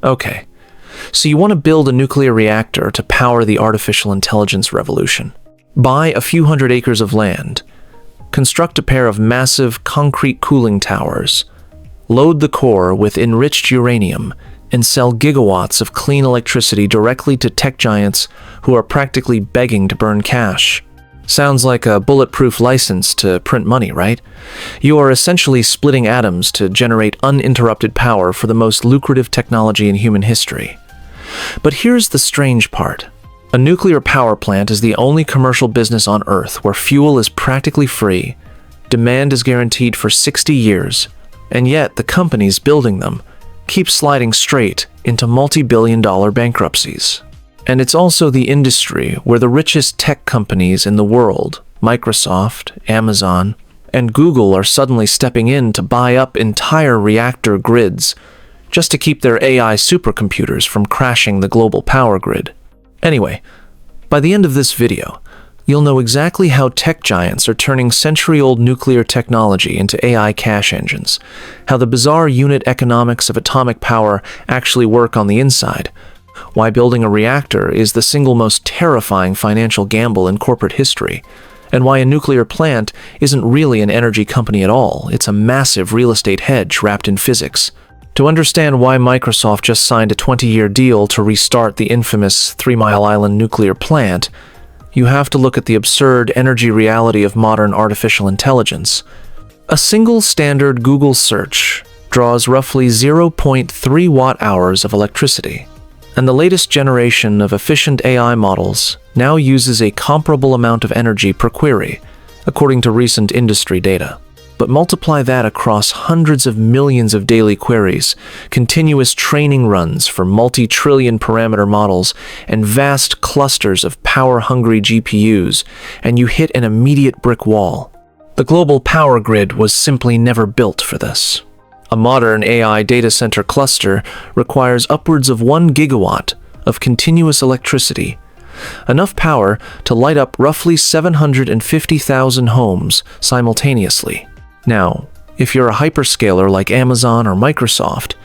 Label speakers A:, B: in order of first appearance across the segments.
A: Okay, so you want to build a nuclear reactor to power the artificial intelligence revolution. Buy a few hundred acres of land, construct a pair of massive concrete cooling towers, load the core with enriched uranium, and sell gigawatts of clean electricity directly to tech giants who are practically begging to burn cash. Sounds like a bulletproof license to print money, right? You are essentially splitting atoms to generate uninterrupted power for the most lucrative technology in human history. But here's the strange part. A nuclear power plant is the only commercial business on Earth where fuel is practically free, demand is guaranteed for 60 years, and yet the companies building them keep sliding straight into multi-billion-dollar bankruptcies. And it's also the industry where the richest tech companies in the world, Microsoft, Amazon, and Google, are suddenly stepping in to buy up entire reactor grids just to keep their AI supercomputers from crashing the global power grid. Anyway, by the end of this video, you'll know exactly how tech giants are turning century-old nuclear technology into AI cash engines, how the bizarre unit economics of atomic power actually work on the inside, why building a reactor is the single most terrifying financial gamble in corporate history, and why a nuclear plant isn't really an energy company at all. It's a massive real estate hedge wrapped in physics. To understand why Microsoft just signed a 20-year deal to restart the infamous 3 Mile Island nuclear plant, you have to look at the absurd energy reality of modern artificial intelligence. A single standard Google search draws roughly 0.3 watt-hours of electricity, and the latest generation of efficient AI models now uses a comparable amount of energy per query, according to recent industry data. But multiply that across hundreds of millions of daily queries, continuous training runs for multi-trillion parameter models, and vast clusters of power-hungry GPUs, and you hit an immediate brick wall. The global power grid was simply never built for this. A modern AI data center cluster requires upwards of 1 gigawatt of continuous electricity, enough power to light up roughly 750,000 homes simultaneously. Now, if you're a hyperscaler like Amazon or Microsoft,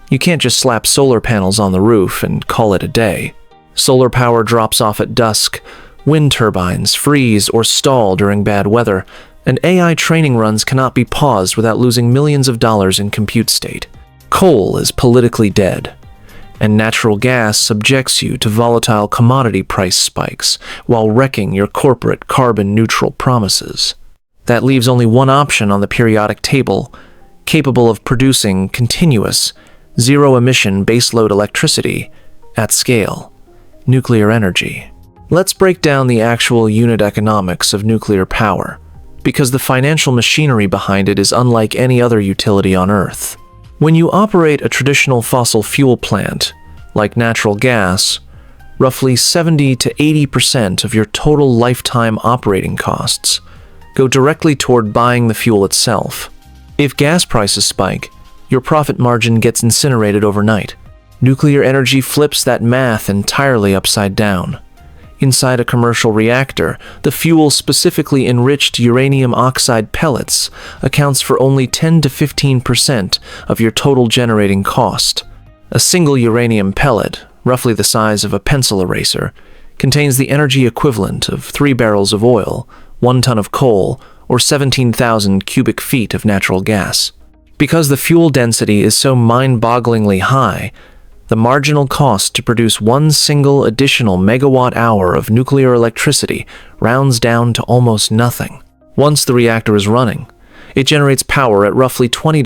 A: you can't just slap solar panels on the roof and call it a day. Solar power drops off at dusk, wind turbines freeze or stall during bad weather, and AI training runs cannot be paused without losing millions of dollars in compute state. Coal is politically dead, and natural gas subjects you to volatile commodity price spikes while wrecking your corporate carbon-neutral promises. That leaves only one option on the periodic table, capable of producing continuous, zero-emission baseload electricity at scale: nuclear energy. Let's break down the actual unit economics of nuclear power, because the financial machinery behind it is unlike any other utility on Earth. When you operate a traditional fossil fuel plant, like natural gas, roughly 70 to 80% of your total lifetime operating costs go directly toward buying the fuel itself. If gas prices spike, your profit margin gets incinerated overnight. Nuclear energy flips that math entirely upside down. Inside a commercial reactor, the fuel, specifically enriched uranium oxide pellets, accounts for only 10 to 15% of your total generating cost. A single uranium pellet, roughly the size of a pencil eraser, contains the energy equivalent of 3 barrels of oil, 1 ton of coal, or 17,000 cubic feet of natural gas. Because the fuel density is so mind-bogglingly high, the marginal cost to produce one single additional megawatt-hour of nuclear electricity rounds down to almost nothing. Once the reactor is running, it generates power at roughly $20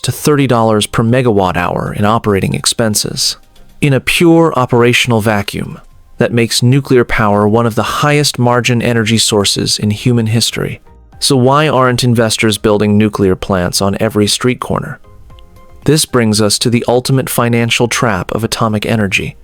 A: to $30 per megawatt-hour in operating expenses. In a pure operational vacuum, that makes nuclear power one of the highest margin energy sources in human history. So why aren't investors building nuclear plants on every street corner? This brings us to the ultimate financial trap of atomic energy: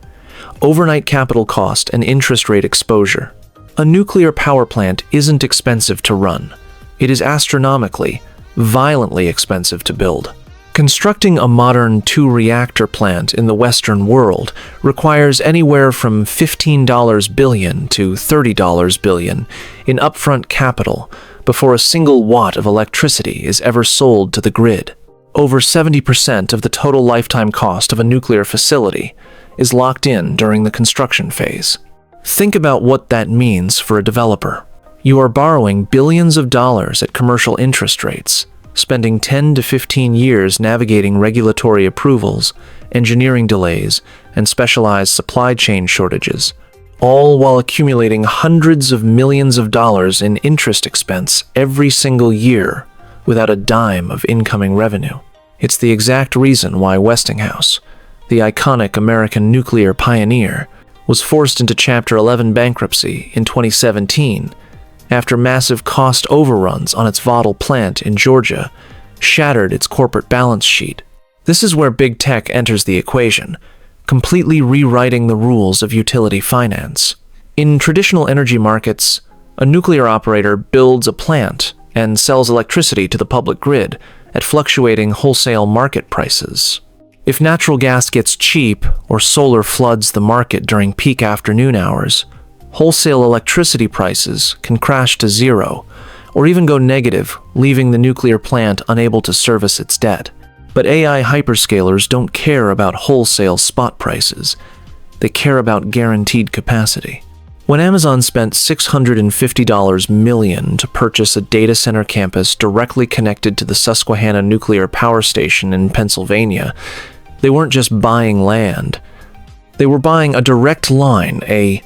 A: overnight capital cost and interest rate exposure. A nuclear power plant isn't expensive to run. It is astronomically, violently expensive to build. Constructing a modern 2-reactor plant in the Western world requires anywhere from $15 billion to $30 billion in upfront capital before a single watt of electricity is ever sold to the grid. Over 70% of the total lifetime cost of a nuclear facility is locked in during the construction phase. Think about what that means for a developer. You are borrowing billions of dollars at commercial interest rates, spending 10 to 15 years navigating regulatory approvals, engineering delays, and specialized supply chain shortages, all while accumulating hundreds of millions of dollars in interest expense every single year without a dime of incoming revenue. It's the exact reason why Westinghouse, the iconic American nuclear pioneer, was forced into Chapter 11 bankruptcy in 2017 after massive cost overruns on its Vogtle plant in Georgia shattered its corporate balance sheet. This is where big tech enters the equation, completely rewriting the rules of utility finance. In traditional energy markets, a nuclear operator builds a plant and sells electricity to the public grid at fluctuating wholesale market prices. If natural gas gets cheap or solar floods the market during peak afternoon hours, wholesale electricity prices can crash to zero or even go negative, leaving the nuclear plant unable to service its debt. But AI hyperscalers don't care about wholesale spot prices. They care about guaranteed capacity. When Amazon spent $650 million to purchase a data center campus directly connected to the Susquehanna nuclear power station in Pennsylvania, they weren't just buying land. They were buying a direct line, a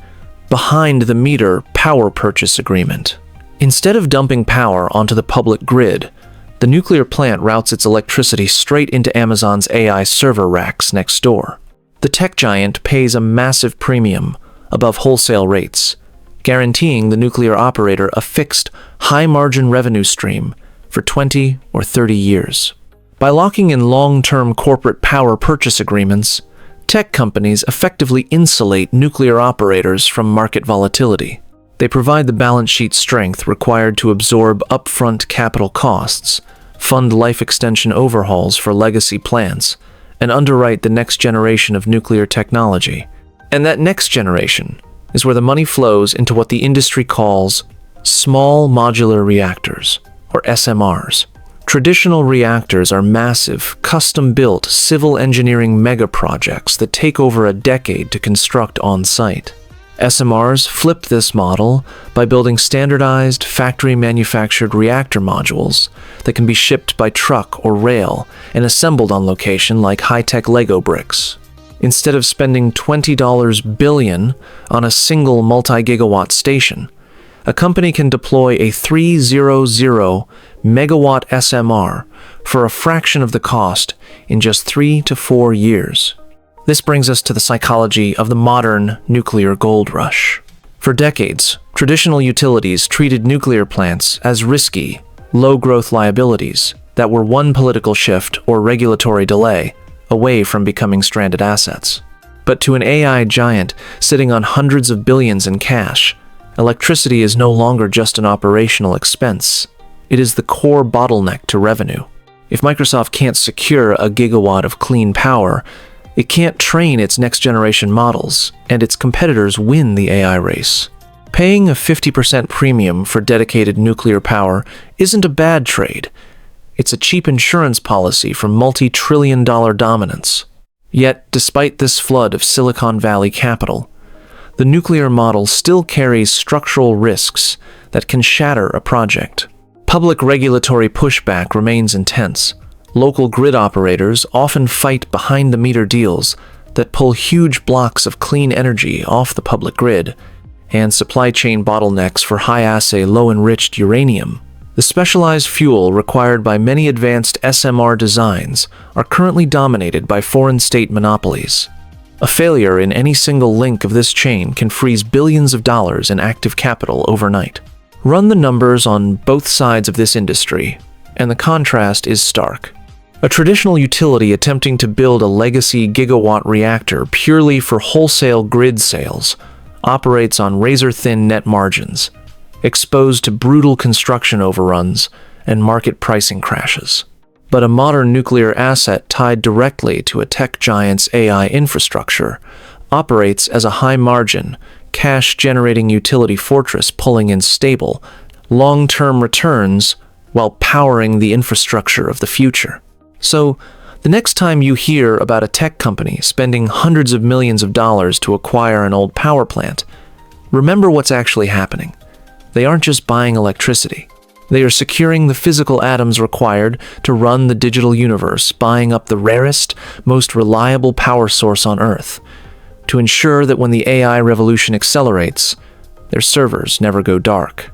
A: behind-the-meter power purchase agreement. Instead of dumping power onto the public grid, the nuclear plant routes its electricity straight into Amazon's AI server racks next door. The tech giant pays a massive premium above wholesale rates, guaranteeing the nuclear operator a fixed, high-margin revenue stream for 20 or 30 years. By locking in long-term corporate power purchase agreements, tech companies effectively insulate nuclear operators from market volatility. They provide the balance sheet strength required to absorb upfront capital costs, fund life extension overhauls for legacy plants, and underwrite the next generation of nuclear technology. And that next generation is where the money flows into what the industry calls Small Modular Reactors, or SMRs. Traditional reactors are massive, custom-built civil engineering mega-projects that take over a decade to construct on-site. SMRs flipped this model by building standardized, factory-manufactured reactor modules that can be shipped by truck or rail and assembled on location like high-tech Lego bricks. Instead of spending $20 billion on a single multi-gigawatt station, a company can deploy a 300 megawatt SMR for a fraction of the cost in just 3 to 4 years. This brings us to the psychology of the modern nuclear gold rush. For decades, traditional utilities treated nuclear plants as risky, low-growth liabilities that were one political shift or regulatory delay away from becoming stranded assets. But to an AI giant sitting on hundreds of billions in cash, electricity is no longer just an operational expense. It is the core bottleneck to revenue. If Microsoft can't secure a gigawatt of clean power, it can't train its next-generation models, and its competitors win the AI race. Paying a 50% premium for dedicated nuclear power isn't a bad trade. It's a cheap insurance policy for multi-trillion-dollar dominance. Yet, despite this flood of Silicon Valley capital, the nuclear model still carries structural risks that can shatter a project. Public regulatory pushback remains intense. Local grid operators often fight behind-the-meter deals that pull huge blocks of clean energy off the public grid, and supply chain bottlenecks for high-assay, low-enriched uranium. The specialized fuel required by many advanced SMR designs are currently dominated by foreign state monopolies. A failure in any single link of this chain can freeze billions of dollars in active capital overnight. Run the numbers on both sides of this industry, and the contrast is stark. A traditional utility attempting to build a legacy gigawatt reactor purely for wholesale grid sales operates on razor-thin net margins, exposed to brutal construction overruns and market pricing crashes. But a modern nuclear asset tied directly to a tech giant's AI infrastructure operates as a high-margin, cash-generating utility fortress pulling in stable, long-term returns while powering the infrastructure of the future. So, the next time you hear about a tech company spending hundreds of millions of dollars to acquire an old power plant, remember what's actually happening. They aren't just buying electricity. They are securing the physical atoms required to run the digital universe, buying up the rarest, most reliable power source on Earth, to ensure that when the AI revolution accelerates, their servers never go dark.